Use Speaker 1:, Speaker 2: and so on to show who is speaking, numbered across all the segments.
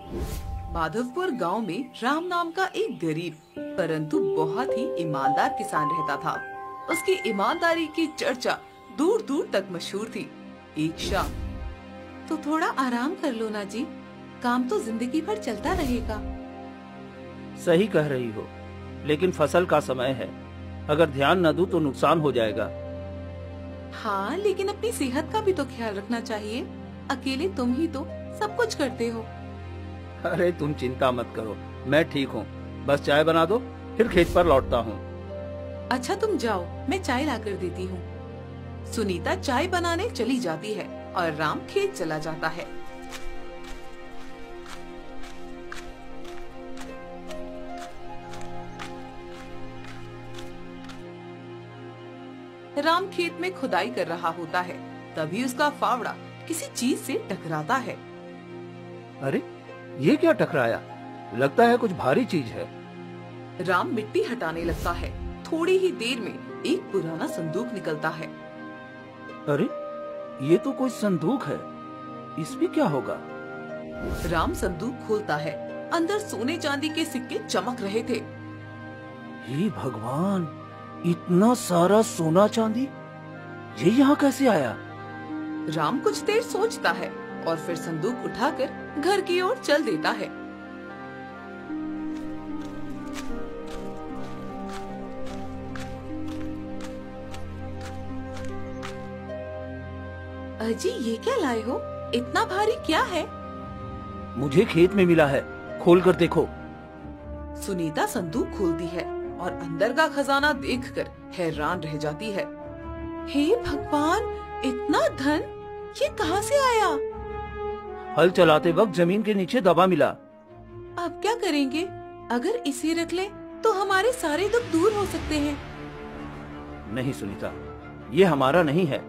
Speaker 1: माधवपुर गांव में राम नाम का एक गरीब परंतु बहुत ही ईमानदार किसान रहता था। उसकी ईमानदारी की चर्चा दूर दूर तक मशहूर थी। एक शाम, तो थोड़ा आराम कर लो ना जी, काम तो जिंदगी भर चलता रहेगा।
Speaker 2: सही कह रही हो, लेकिन फसल का समय है, अगर ध्यान न दूं तो नुकसान हो जाएगा।
Speaker 1: हाँ, लेकिन अपनी सेहत का भी तो ख्याल रखना चाहिए। अकेले तुम ही तो सब कुछ करते हो।
Speaker 2: अरे तुम चिंता मत करो, मैं ठीक हूँ। बस चाय बना दो, फिर खेत पर लौटता हूँ।
Speaker 1: अच्छा तुम जाओ, मैं चाय लाकर देती हूँ। सुनीता चाय बनाने चली जाती है और राम खेत चला जाता है। राम खेत में खुदाई कर रहा होता है, तभी उसका फावड़ा किसी चीज से टकराता है।
Speaker 2: अरे ये क्या टकराया? लगता है कुछ भारी चीज है।
Speaker 1: राम मिट्टी हटाने लगता है। थोड़ी ही देर में एक पुराना संदूक निकलता है।
Speaker 2: अरे ये तो कोई संदूक है, इसमें क्या होगा?
Speaker 1: राम संदूक खोलता है। अंदर सोने चांदी के सिक्के चमक रहे थे।
Speaker 2: हे भगवान, इतना सारा सोना चांदी, ये यहाँ कैसे आया?
Speaker 1: राम कुछ देर सोचता है और फिर संदूक उठाकर घर की ओर चल देता है। अजी ये क्या लाए हो? इतना भारी क्या है?
Speaker 2: मुझे खेत में मिला है, खोल कर देखो।
Speaker 1: सुनीता संदूक खोलती है और अंदर का खजाना देखकर हैरान रह जाती है। हे भगवान, इतना धन ये कहाँ से आया?
Speaker 2: हल चलाते वक्त जमीन के नीचे दबा मिला।
Speaker 1: अब क्या करेंगे? अगर इसे रख लें तो हमारे सारे दुख दूर हो सकते हैं।
Speaker 2: नहीं सुनीता, ये हमारा नहीं है।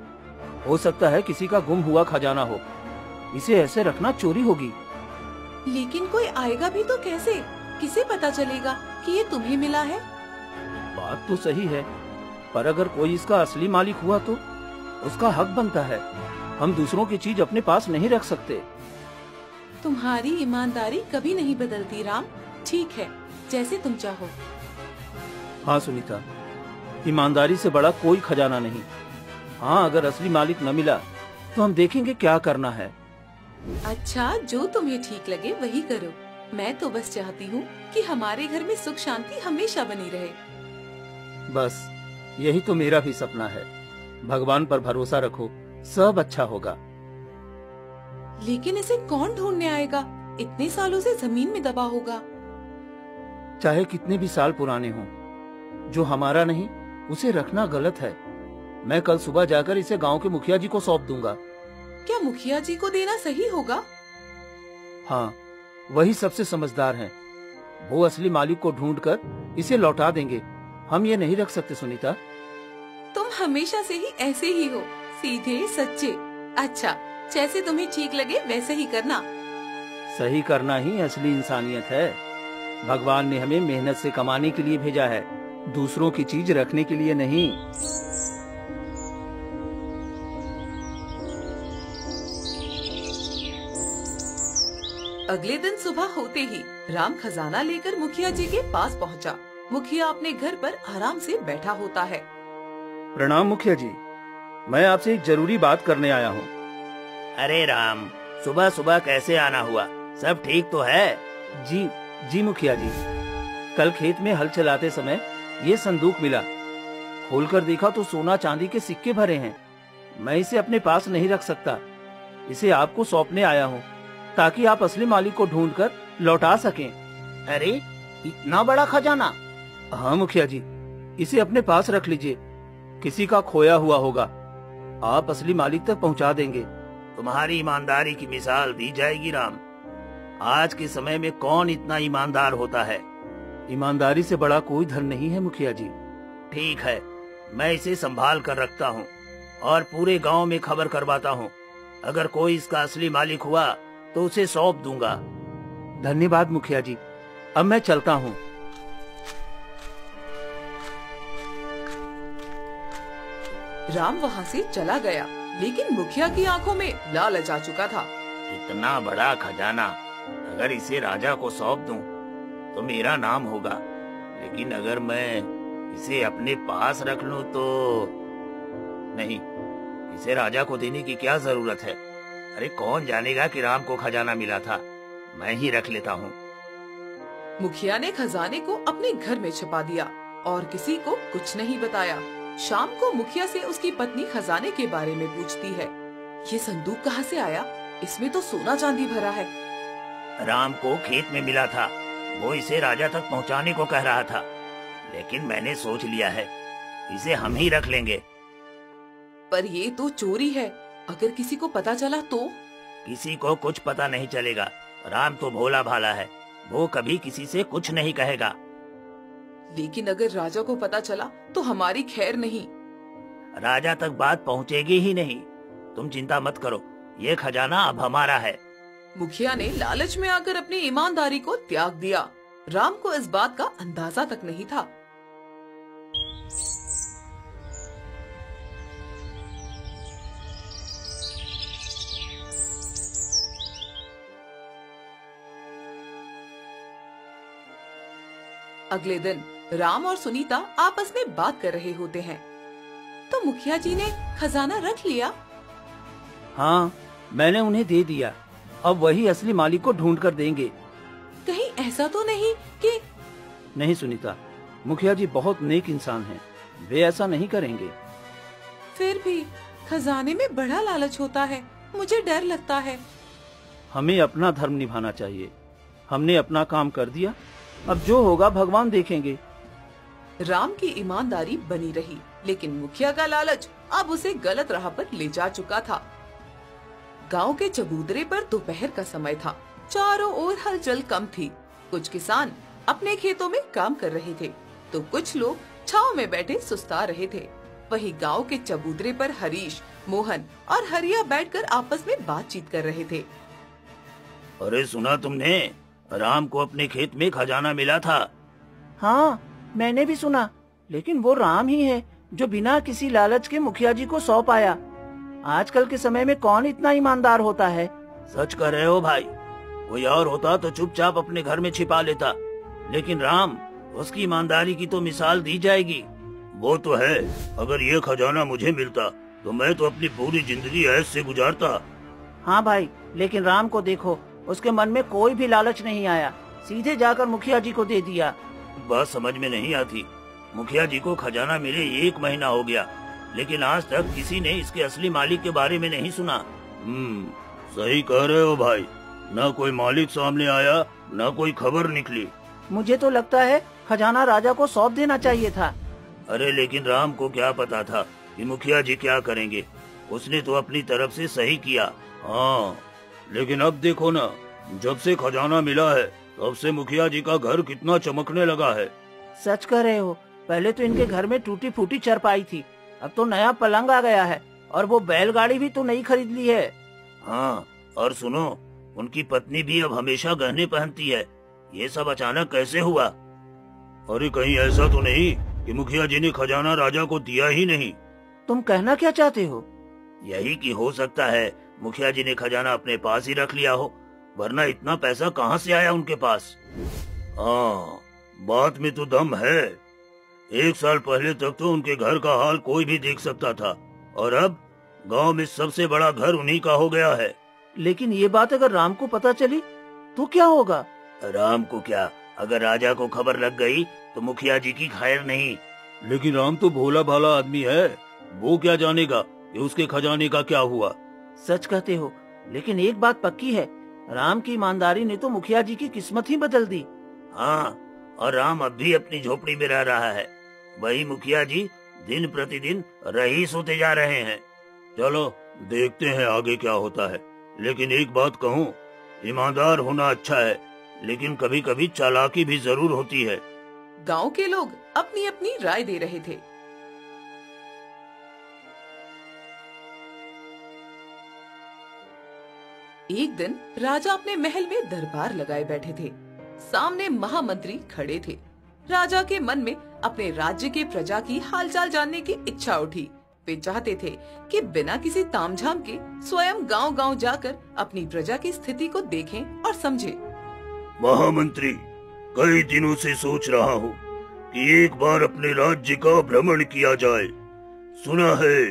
Speaker 2: हो सकता है किसी का गुम हुआ खजाना हो। इसे ऐसे रखना चोरी होगी।
Speaker 1: लेकिन कोई आएगा भी तो कैसे? किसे पता चलेगा कि ये तुम्हें मिला है?
Speaker 2: बात तो सही है, पर अगर कोई इसका असली मालिक हुआ तो उसका हक बनता है। हम दूसरों की चीज अपने पास नहीं रख सकते।
Speaker 1: तुम्हारी ईमानदारी कभी नहीं बदलती राम। ठीक है, जैसे तुम चाहो।
Speaker 2: हाँ सुनीता, ईमानदारी से बड़ा कोई खजाना नहीं। हाँ, अगर असली मालिक न मिला तो हम देखेंगे क्या करना है।
Speaker 1: अच्छा, जो तुम्हें ठीक लगे वही करो। मैं तो बस चाहती हूँ कि हमारे घर में सुख शांति हमेशा बनी रहे।
Speaker 2: बस यही तो मेरा भी सपना है। भगवान पर भरोसा रखो, सब अच्छा होगा।
Speaker 1: लेकिन इसे कौन ढूंढने आएगा? इतने सालों से जमीन में दबा होगा।
Speaker 2: चाहे कितने भी साल पुराने हों, जो हमारा नहीं उसे रखना गलत है। मैं कल सुबह जाकर इसे गांव के मुखिया जी को सौंप दूंगा।
Speaker 1: क्या मुखिया जी को देना सही होगा?
Speaker 2: हाँ, वही सबसे समझदार हैं। वो असली मालिक को ढूंढकर इसे लौटा देंगे। हम ये नहीं रख सकते सुनीता।
Speaker 1: तुम हमेशा से ही ऐसे ही हो, सीधे सच्चे। अच्छा, जैसे तुम्हें ठीक लगे वैसे ही करना।
Speaker 2: सही करना ही असली इंसानियत है। भगवान ने हमें मेहनत से कमाने के लिए भेजा है, दूसरों की चीज रखने के लिए नहीं।
Speaker 1: अगले दिन सुबह होते ही राम खजाना लेकर मुखिया जी के पास पहुंचा। मुखिया अपने घर पर आराम से बैठा होता है।
Speaker 2: प्रणाम मुखिया जी, मैं आपसे एक जरूरी बात करने आया हूँ।
Speaker 3: अरे राम, सुबह सुबह कैसे आना हुआ? सब ठीक तो है?
Speaker 2: जी मुखिया जी, कल खेत में हल चलाते समय ये संदूक मिला। खोलकर देखा तो सोना चांदी के सिक्के भरे हैं। मैं इसे अपने पास नहीं रख सकता। इसे आपको सौंपने आया हूँ ताकि आप असली मालिक को ढूंढकर लौटा सकें।
Speaker 3: अरे इतना बड़ा खजाना?
Speaker 2: हाँ मुखिया जी, इसे अपने पास रख लीजिए। किसी का खोया हुआ होगा, आप असली मालिक तक पहुँचा देंगे।
Speaker 3: तुम्हारी ईमानदारी की मिसाल दी जाएगी राम। आज के समय में कौन इतना ईमानदार होता है?
Speaker 2: ईमानदारी से बड़ा कोई धन नहीं है मुखिया जी।
Speaker 3: ठीक है, मैं इसे संभाल कर रखता हूँ और पूरे गांव में खबर करवाता हूँ। अगर कोई इसका असली मालिक हुआ तो उसे सौंप दूंगा।
Speaker 2: धन्यवाद मुखिया जी, अब मैं चलता हूँ।
Speaker 1: राम वहाँ से चला गया, लेकिन मुखिया की आंखों में लालच आ चुका था।
Speaker 3: इतना बड़ा खजाना, अगर इसे राजा को सौंप दूं तो मेरा नाम होगा, लेकिन अगर मैं इसे अपने पास रख लूं तो नहीं, इसे राजा को देने की क्या जरूरत है। अरे कौन जानेगा कि राम को खजाना मिला था, मैं ही रख लेता हूँ।
Speaker 1: मुखिया ने खजाने को अपने घर में छिपा दिया और किसी को कुछ नहीं बताया। शाम को मुखिया से उसकी पत्नी खजाने के बारे में पूछती है। ये संदूक कहाँ से आया? इसमें तो सोना चांदी भरा है।
Speaker 3: राम को खेत में मिला था, वो इसे राजा तक पहुंचाने को कह रहा था, लेकिन मैंने सोच लिया है इसे हम ही रख लेंगे।
Speaker 1: पर ये तो चोरी है, अगर किसी को पता चला तो?
Speaker 3: किसी को कुछ पता नहीं चलेगा, राम तो भोला भाला है, वो कभी किसी से कुछ नहीं कहेगा।
Speaker 1: लेकिन अगर राजा को पता चला तो हमारी खैर नहीं।
Speaker 3: राजा तक बात पहुंचेगी ही नहीं, तुम चिंता मत करो, ये खजाना अब हमारा है।
Speaker 1: मुखिया ने लालच में आकर अपनी ईमानदारी को त्याग दिया। राम को इस बात का अंदाजा तक नहीं था। अगले दिन राम और सुनीता आपस में बात कर रहे होते हैं। तो मुखिया जी ने खजाना रख लिया?
Speaker 2: हाँ, मैंने उन्हें दे दिया, अब वही असली मालिक को ढूंढ कर देंगे।
Speaker 1: कहीं ऐसा तो नहीं कि?
Speaker 2: नहीं सुनीता, मुखिया जी बहुत नेक इंसान हैं, वे ऐसा नहीं करेंगे।
Speaker 1: फिर भी खजाने में बड़ा लालच होता है, मुझे डर लगता है।
Speaker 2: हमें अपना धर्म निभाना चाहिए, हमने अपना काम कर दिया, अब जो होगा भगवान देखेंगे।
Speaker 1: राम की ईमानदारी बनी रही, लेकिन मुखिया का लालच अब उसे गलत राह पर ले जा चुका था। गांव के चबूतरे पर दोपहर का समय था, चारों ओर हलचल कम थी। कुछ किसान अपने खेतों में काम कर रहे थे, तो कुछ लोग छांव में बैठे सुस्ता रहे थे। वहीं गांव के चबूतरे पर हरीश, मोहन और हरिया बैठकर आपस में बातचीत कर रहे थे।
Speaker 3: अरे सुना तुमने, राम को अपने खेत में खजाना मिला था।
Speaker 2: हाँ, मैंने भी सुना, लेकिन वो राम ही है जो बिना किसी लालच के मुखिया जी को सौंप आया। आजकल के समय में कौन इतना ईमानदार होता है?
Speaker 3: सच कह रहे हो भाई, कोई और होता तो चुपचाप अपने घर में छिपा लेता, लेकिन राम, उसकी ईमानदारी की तो मिसाल दी जाएगी। वो तो है, अगर ये खजाना मुझे मिलता तो मैं तो अपनी पूरी जिंदगी ऐश से गुजारता।
Speaker 2: हाँ भाई, लेकिन राम को देखो, उसके मन में कोई भी लालच नहीं आया, सीधे जाकर मुखिया जी को दे दिया।
Speaker 3: बात समझ में नहीं आती, मुखिया जी को खजाना मिले 1 महीना हो गया, लेकिन आज तक किसी ने इसके असली मालिक के बारे में नहीं सुना। सही कह रहे हो भाई, न कोई मालिक सामने आया, न कोई खबर निकली।
Speaker 2: मुझे तो लगता है खजाना राजा को सौंप देना चाहिए था।
Speaker 3: अरे लेकिन राम को क्या पता था कि मुखिया जी क्या करेंगे, उसने तो अपनी तरफ से सही किया। हाँ, लेकिन अब देखो ना, जब से खजाना मिला है तब से मुखिया जी का घर कितना चमकने लगा है।
Speaker 2: सच कह रहे हो, पहले तो इनके घर में टूटी फूटी चारपाई थी, अब तो नया पलंग आ गया है, और वो बैलगाड़ी भी तो नई खरीद ली है।
Speaker 3: हाँ, और सुनो, उनकी पत्नी भी अब हमेशा गहने पहनती है। ये सब अचानक कैसे हुआ? अरे कहीं ऐसा तो नहीं कि मुखिया जी ने खजाना राजा को दिया ही नहीं?
Speaker 2: तुम कहना क्या चाहते हो?
Speaker 3: यही कि हो सकता है मुखिया जी ने खजाना अपने पास ही रख लिया हो, वरना इतना पैसा कहाँ से आया उनके पास? हाँ, बात में तो दम है। 1 साल पहले तक तो उनके घर का हाल कोई भी देख सकता था, और अब गांव में सबसे बड़ा घर उन्हीं का हो गया है।
Speaker 2: लेकिन ये बात अगर राम को पता चली तो क्या होगा?
Speaker 3: राम को क्या, अगर राजा को खबर लग गई तो मुखिया जी की खैर नहीं।
Speaker 2: लेकिन राम तो भोला भाला आदमी है, वो क्या जानेगा कि उसके खजाने का क्या हुआ? सच कहते हो, लेकिन एक बात पक्की है, राम की ईमानदारी ने तो मुखिया जी की किस्मत ही बदल दी।
Speaker 3: हाँ, और राम अब भी अपनी झोपड़ी में रह रहा है, वही मुखिया जी दिन प्रतिदिन रईस होते जा रहे हैं। चलो देखते हैं आगे क्या होता है, लेकिन एक बात कहूँ, ईमानदार होना अच्छा है, लेकिन कभी कभी चालाकी भी जरूर होती है।
Speaker 1: गांव के लोग अपनी अपनी राय दे रहे थे। एक दिन राजा अपने महल में दरबार लगाए बैठे थे। सामने महामंत्री खड़े थे। राजा के मन में अपने राज्य के प्रजा की हालचाल जानने की इच्छा उठी। वे चाहते थे कि बिना किसी तामझाम के स्वयं गांव-गांव जाकर अपनी प्रजा की स्थिति को देखें और समझें।
Speaker 3: महामंत्री, कई दिनों से सोच रहा हूँ कि एक बार अपने राज्य का भ्रमण किया जाए। सुना है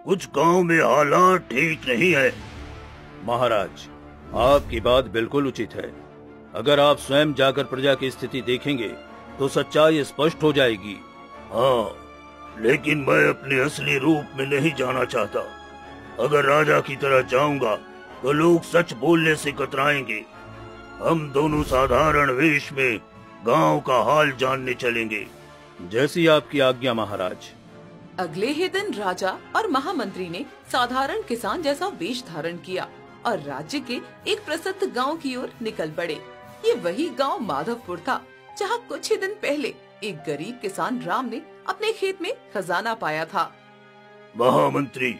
Speaker 3: कुछ गांव में हालात ठीक नहीं है।
Speaker 2: महाराज, आपकी बात बिल्कुल उचित है। अगर आप स्वयं जाकर प्रजा की स्थिति देखेंगे तो सच्चाई स्पष्ट हो जाएगी।
Speaker 3: हाँ, लेकिन मैं अपने असली रूप में नहीं जाना चाहता। अगर राजा की तरह जाऊंगा तो लोग सच बोलने से कतराएंगे। हम दोनों साधारण वेश में गांव का हाल जानने चलेंगे।
Speaker 2: जैसी आपकी आज्ञा महाराज।
Speaker 1: अगले ही दिन राजा और महामंत्री ने साधारण किसान जैसा वेश धारण किया और राज्य के एक प्रसिद्ध गांव की ओर निकल पड़े। ये वही गांव माधवपुर था जहां कुछ ही दिन पहले एक गरीब किसान राम ने अपने खेत में खजाना पाया था।
Speaker 3: महामंत्री,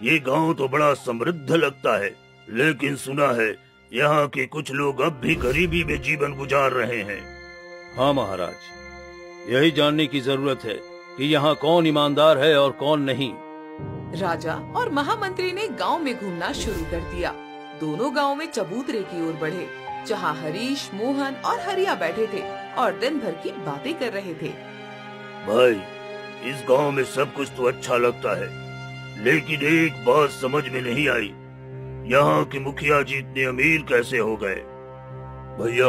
Speaker 3: ये गांव तो बड़ा समृद्ध लगता है, लेकिन सुना है यहाँ के कुछ लोग अब भी गरीबी में जीवन गुजार रहे हैं।
Speaker 2: हाँ महाराज, यही जानने की जरूरत है कि यहाँ कौन ईमानदार है और कौन नहीं।
Speaker 1: राजा और महामंत्री ने गांव में घूमना शुरू कर दिया। दोनों गांव में चबूतरे की ओर बढ़े, जहां हरीश, मोहन और हरिया बैठे थे और दिन भर की बातें कर रहे थे।
Speaker 3: भाई, इस गांव में सब कुछ तो अच्छा लगता है, लेकिन एक बात समझ में नहीं आई। यहाँ के मुखिया जी इतने अमीर कैसे हो गए? भैया,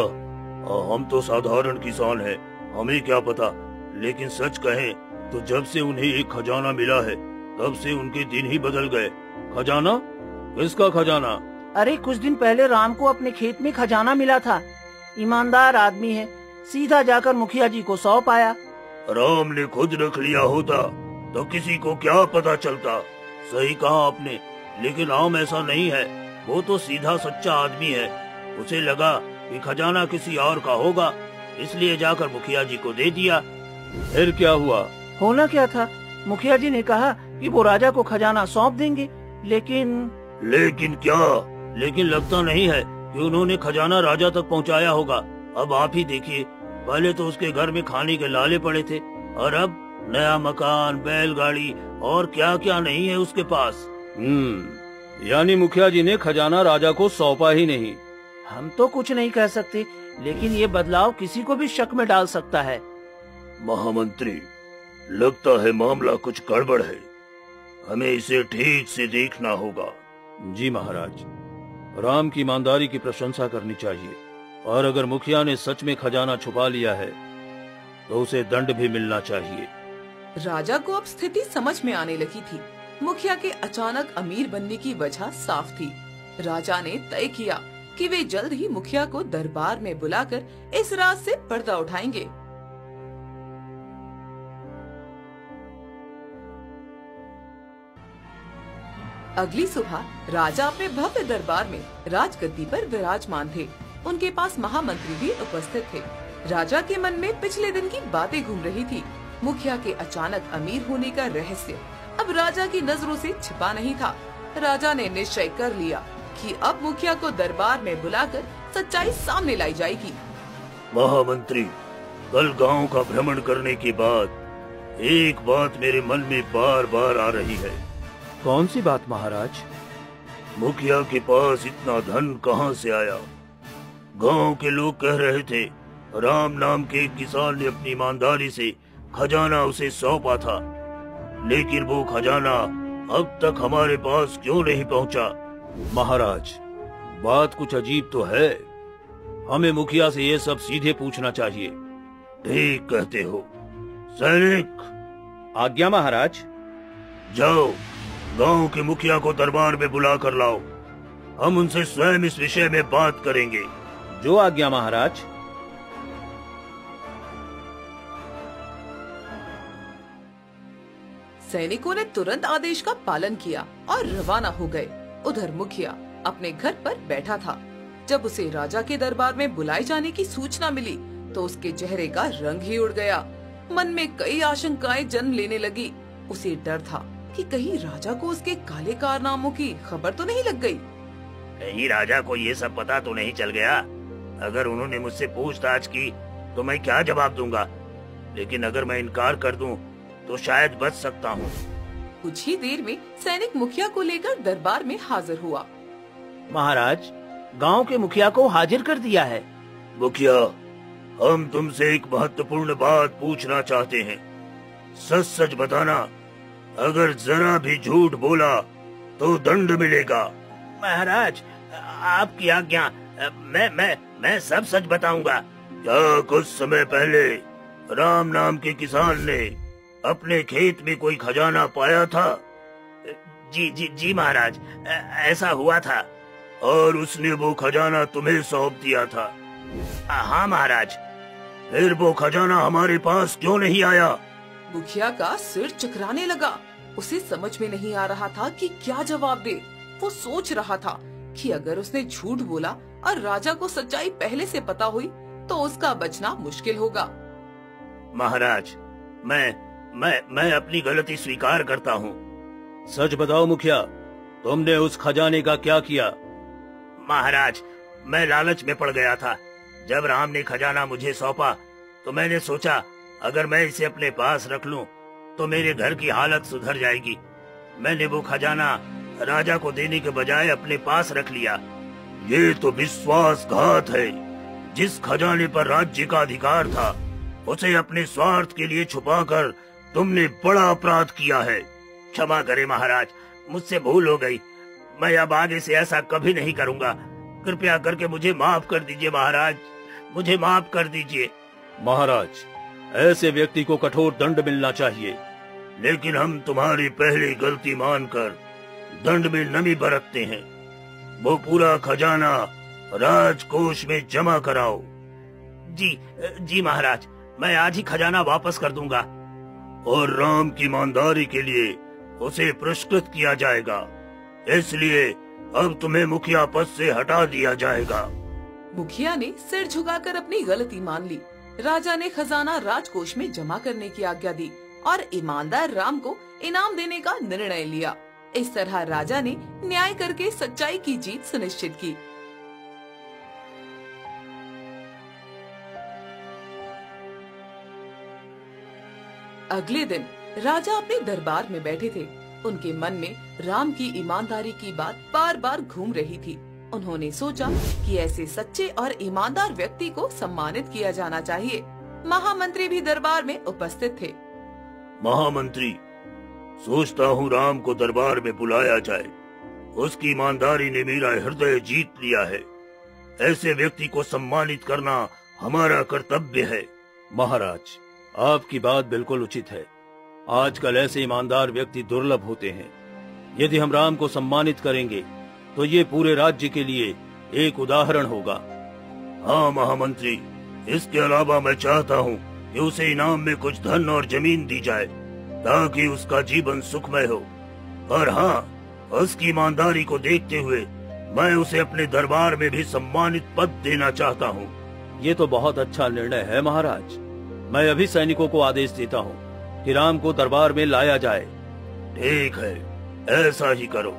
Speaker 3: हम तो साधारण किसान हैं, हमें क्या पता। लेकिन सच कहें तो जब से उन्हें एक खजाना मिला है तब से उनके दिन ही बदल गए। खजाना? किसका खजाना?
Speaker 4: अरे कुछ दिन पहले राम को अपने खेत में खजाना मिला था। ईमानदार आदमी है, सीधा जाकर मुखिया जी को सौंप आया।
Speaker 3: राम ने खुद रख लिया होता तो किसी को क्या पता चलता। सही कहा आपने, लेकिन राम ऐसा नहीं है। वो तो सीधा सच्चा आदमी है। उसे लगा कि खजाना किसी और का होगा, इसलिए जाकर मुखिया जी को दे दिया।
Speaker 2: फिर क्या हुआ?
Speaker 4: होना क्या था, मुखिया जी ने कहा कि वो राजा को खजाना सौंप देंगे,
Speaker 3: लेकिन क्या? लेकिन लगता नहीं है कि उन्होंने खजाना राजा तक पहुंचाया होगा। अब आप ही देखिए, पहले तो उसके घर में खाने के लाले पड़े थे और अब नया मकान, बैलगाड़ी और क्या क्या नहीं है उसके पास।
Speaker 2: यानी मुखिया जी ने खजाना राजा को सौंपा ही नहीं।
Speaker 4: हम तो कुछ नहीं कह सकते, लेकिन ये बदलाव किसी को भी शक में डाल सकता है।
Speaker 3: महामंत्री, लगता है मामला कुछ गड़बड़ है। हमें इसे ठीक से देखना होगा।
Speaker 2: जी महाराज, राम की ईमानदारी की प्रशंसा करनी चाहिए, और अगर मुखिया ने सच में खजाना छुपा लिया है तो उसे दंड भी मिलना चाहिए।
Speaker 1: राजा को अब स्थिति समझ में आने लगी थी। मुखिया के अचानक अमीर बनने की वजह साफ थी। राजा ने तय किया कि वे जल्द ही मुखिया को दरबार में बुलाकर इस राज से पर्दा उठाएंगे। अगली सुबह राजा अपने भव्य दरबार में राजगद्दी पर विराजमान थे। उनके पास महामंत्री भी उपस्थित थे। राजा के मन में पिछले दिन की बातें घूम रही थी। मुखिया के अचानक अमीर होने का रहस्य अब राजा की नजरों से छिपा नहीं था। राजा ने निश्चय कर लिया कि अब मुखिया को दरबार में बुलाकर सच्चाई सामने लाई जाएगी।
Speaker 3: महामंत्री, कल गांव का भ्रमण करने के बाद एक बात मेरे मन में बार बार आ रही है।
Speaker 2: कौन सी बात महाराज?
Speaker 3: मुखिया के पास इतना धन कहां से आया? गांव के लोग कह रहे थे राम नाम के एक किसान ने अपनी ईमानदारी से खजाना उसे सौंपा था, लेकिन वो खजाना अब तक हमारे पास क्यों नहीं पहुंचा?
Speaker 2: महाराज, बात कुछ अजीब तो है। हमें मुखिया से ये सब सीधे पूछना चाहिए।
Speaker 3: ठीक कहते हो। सैनिक,
Speaker 2: आज्ञा महाराज।
Speaker 3: जाओ, गांव के मुखिया को दरबार में बुला कर लाओ। हम उनसे स्वयं इस विषय में बात करेंगे।
Speaker 2: जो आज्ञा महाराज।
Speaker 1: सैनिकों ने तुरंत आदेश का पालन किया और रवाना हो गए। उधर मुखिया अपने घर पर बैठा था। जब उसे राजा के दरबार में बुलाए जाने की सूचना मिली तो उसके चेहरे का रंग ही उड़ गया। मन में कई आशंकाएं जन्म लेने लगी। उसे डर था कि कहीं राजा को उसके काले कारनामों की खबर तो नहीं लग गई।
Speaker 3: कहीं राजा को ये सब पता तो नहीं चल गया? अगर उन्होंने मुझसे पूछताछ की तो मैं क्या जवाब दूंगा? लेकिन अगर मैं इनकार कर दूं तो शायद बच सकता हूँ।
Speaker 1: कुछ ही देर में सैनिक मुखिया को लेकर दरबार में हाजिर हुआ।
Speaker 4: महाराज, गांव के मुखिया को हाजिर कर दिया है।
Speaker 3: मुखिया, हम तुमसे एक महत्वपूर्ण बात पूछना चाहते हैं। सच सच बताना, अगर जरा भी झूठ बोला तो दंड मिलेगा।
Speaker 2: महाराज, आपकी आज्ञा। मैं सब सच बताऊंगा।
Speaker 3: क्या कुछ समय पहले राम नाम के किसान ने अपने खेत में कोई खजाना पाया था?
Speaker 2: जी महाराज, ऐसा हुआ था।
Speaker 3: और उसने वो खजाना तुम्हें सौंप दिया था?
Speaker 2: हाँ महाराज।
Speaker 3: फिर वो खजाना हमारे पास क्यों नहीं आया?
Speaker 1: मुखिया का सिर चकराने लगा। उसे समझ में नहीं आ रहा था कि क्या जवाब दे। वो सोच रहा था कि अगर उसने झूठ बोला और राजा को सच्चाई पहले से पता हुई तो उसका बचना मुश्किल होगा।
Speaker 3: महाराज, मैं अपनी गलती स्वीकार करता हूँ।
Speaker 2: सच बताओ मुखिया, तुमने उस खजाने का क्या किया?
Speaker 3: महाराज, मैं लालच में पड़ गया था। जब राम ने खजाना मुझे सौंपा तो मैंने सोचा अगर मैं इसे अपने पास रख लूं तो मेरे घर की हालत सुधर जाएगी। मैंने वो खजाना राजा को देने के बजाय अपने पास रख लिया। ये तो विश्वासघात है। जिस खजाने पर राज्य का अधिकार था उसे अपने स्वार्थ के लिए छुपाकर तुमने बड़ा अपराध किया है।
Speaker 2: क्षमा करें महाराज, मुझसे भूल हो गई। मैं अब आगे से ऐसा कभी नहीं करूंगा। कृपया करके मुझे माफ कर दीजिए महाराज, मुझे माफ कर दीजिए।
Speaker 3: महाराज, ऐसे व्यक्ति को कठोर दंड मिलना चाहिए। लेकिन हम तुम्हारी पहली गलती मानकर दंड में नमी बरतते हैं। वो पूरा खजाना राजकोष में जमा कराओ।
Speaker 2: जी महाराज, मैं आज ही खजाना वापस कर दूंगा।
Speaker 3: और राम की ईमानदारी के लिए उसे पुरस्कृत किया जाएगा। इसलिए अब तुम्हें मुखिया पद से हटा दिया जाएगा।
Speaker 1: मुखिया ने सिर झुकाकर अपनी गलती मान ली। राजा ने खजाना राजकोष में जमा करने की आज्ञा दी और ईमानदार राम को इनाम देने का निर्णय लिया। इस तरह राजा ने न्याय करके सच्चाई की जीत सुनिश्चित की। अगले दिन राजा अपने दरबार में बैठे थे। उनके मन में राम की ईमानदारी की बात बार बार घूम रही थी। उन्होंने सोचा कि ऐसे सच्चे और ईमानदार व्यक्ति को सम्मानित किया जाना चाहिए। महामंत्री भी दरबार में उपस्थित थे।
Speaker 3: महामंत्री, सोचता हूँ राम को दरबार में बुलाया जाए। उसकी ईमानदारी ने मेरा हृदय जीत लिया है। ऐसे व्यक्ति को सम्मानित करना हमारा कर्तव्य है।
Speaker 5: महाराज, आपकी बात बिल्कुल उचित है। आजकल ऐसे ईमानदार व्यक्ति दुर्लभ होते हैं। यदि हम राम को सम्मानित करेंगे तो ये पूरे राज्य के लिए एक उदाहरण होगा।
Speaker 3: हाँ महामंत्री, इसके अलावा मैं चाहता हूँ कि उसे इनाम में कुछ धन और जमीन दी जाए ताकि उसका जीवन सुखमय हो। और हाँ, उसकी ईमानदारी को देखते हुए मैं उसे अपने दरबार में भी सम्मानित पद देना चाहता हूँ।
Speaker 5: ये तो बहुत अच्छा निर्णय है महाराज। मैं अभी सैनिकों को आदेश देता हूँ कि राम को दरबार में लाया जाए।
Speaker 3: ठीक है, ऐसा ही करो।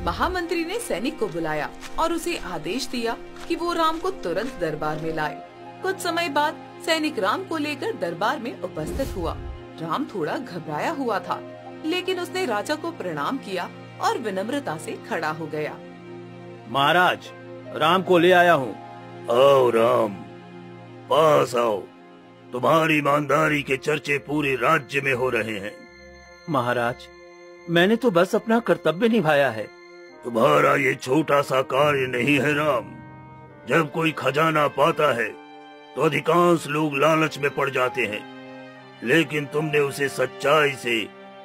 Speaker 1: महामंत्री ने सैनिक को बुलाया और उसे आदेश दिया कि वो राम को तुरंत दरबार में लाए। कुछ समय बाद सैनिक राम को लेकर दरबार में उपस्थित हुआ। राम थोड़ा घबराया हुआ था, लेकिन उसने राजा को प्रणाम किया और विनम्रता से खड़ा हो गया।
Speaker 5: महाराज, राम को ले आया हूँ।
Speaker 3: आओ राम, पास आओ। तुम्हारी ईमानदारी के चर्चे पूरे राज्य में हो रहे हैं।
Speaker 5: महाराज, मैंने तो बस अपना कर्तव्य निभाया है।
Speaker 3: तुम्हारा ये छोटा सा कार्य नहीं है राम। जब कोई खजाना पाता है तो अधिकांश लोग लालच में पड़ जाते हैं, लेकिन तुमने उसे सच्चाई से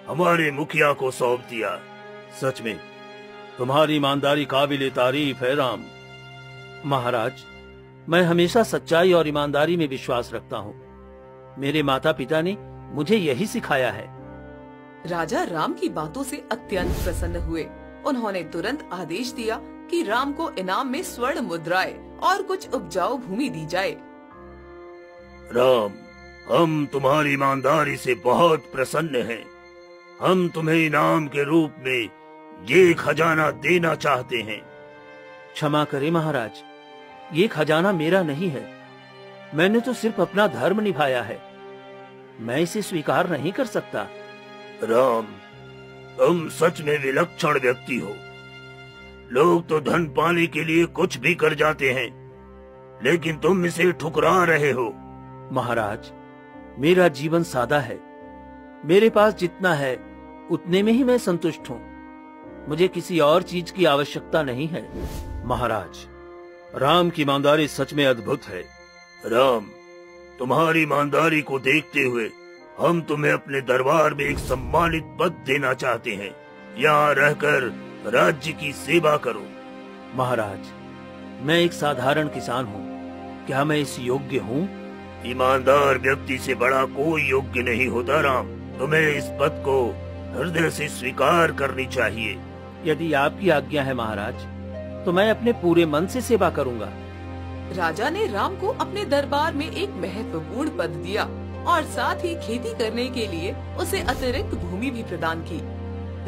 Speaker 3: हमारे मुखिया को सौंप दिया।
Speaker 5: सच में तुम्हारी ईमानदारी काबिले तारीफ है राम। महाराज, मैं हमेशा सच्चाई और ईमानदारी में विश्वास रखता हूँ। मेरे माता पिता ने मुझे यही सिखाया है।
Speaker 1: राजा राम की बातों से अत्यंत प्रसन्न हुए। उन्होंने तुरंत आदेश दिया कि राम को इनाम में स्वर्ण मुद्राएं और कुछ उपजाऊ भूमि दी जाए।
Speaker 3: राम, हम तुम्हारी ईमानदारी से बहुत प्रसन्न हैं। हम तुम्हें इनाम के रूप में ये खजाना देना चाहते हैं।
Speaker 5: क्षमा करें महाराज, ये खजाना मेरा नहीं है। मैंने तो सिर्फ अपना धर्म निभाया है। मैं इसे स्वीकार नहीं कर सकता।
Speaker 3: राम, तुम सच में विलक्षण व्यक्ति हो। लोग तो धन पाने के लिए कुछ भी कर जाते हैं, लेकिन तुम इसे ठुकरा रहे हो।
Speaker 5: महाराज, मेरा जीवन सादा है। मेरे पास जितना है उतने में ही मैं संतुष्ट हूँ। मुझे किसी और चीज की आवश्यकता नहीं है।
Speaker 2: महाराज, राम की ईमानदारी सच में अद्भुत है।
Speaker 3: राम, तुम्हारी ईमानदारी को देखते हुए हम तुम्हें अपने दरबार में एक सम्मानित पद देना चाहते हैं। यहाँ रहकर राज्य की सेवा करो।
Speaker 5: महाराज, मैं एक साधारण किसान हूँ। क्या मैं इस योग्य हूँ?
Speaker 3: ईमानदार व्यक्ति से बड़ा कोई योग्य नहीं होता राम। तुम्हें इस पद को हृदय से स्वीकार करनी चाहिए।
Speaker 5: यदि आपकी आज्ञा है महाराज, तो मैं अपने पूरे मन से सेवा करूँगा।
Speaker 1: राजा ने राम को अपने दरबार में एक महत्वपूर्ण पद दिया और साथ ही खेती करने के लिए उसे अतिरिक्त भूमि भी प्रदान की।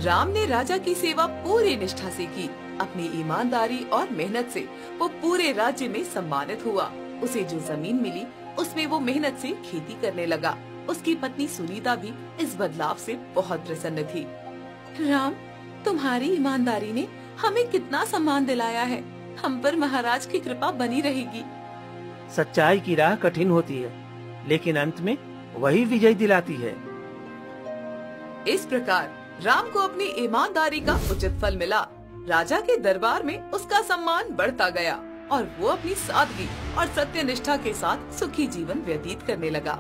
Speaker 1: राम ने राजा की सेवा पूरी निष्ठा से की। अपनी ईमानदारी और मेहनत से वो पूरे राज्य में सम्मानित हुआ। उसे जो जमीन मिली उसमें वो मेहनत से खेती करने लगा। उसकी पत्नी सुनीता भी इस बदलाव से बहुत प्रसन्न थी। राम, तुम्हारी ईमानदारी ने हमें कितना सम्मान दिलाया है। हम पर महाराज की कृपा बनी रहेगी।
Speaker 5: सच्चाई की राह कठिन होती है, लेकिन अंत में वही विजय दिलाती है।
Speaker 1: इस प्रकार राम को अपनी ईमानदारी का उचित फल मिला। राजा के दरबार में उसका सम्मान बढ़ता गया और वो अपनी सादगी और सत्यनिष्ठा के साथ सुखी जीवन व्यतीत करने लगा।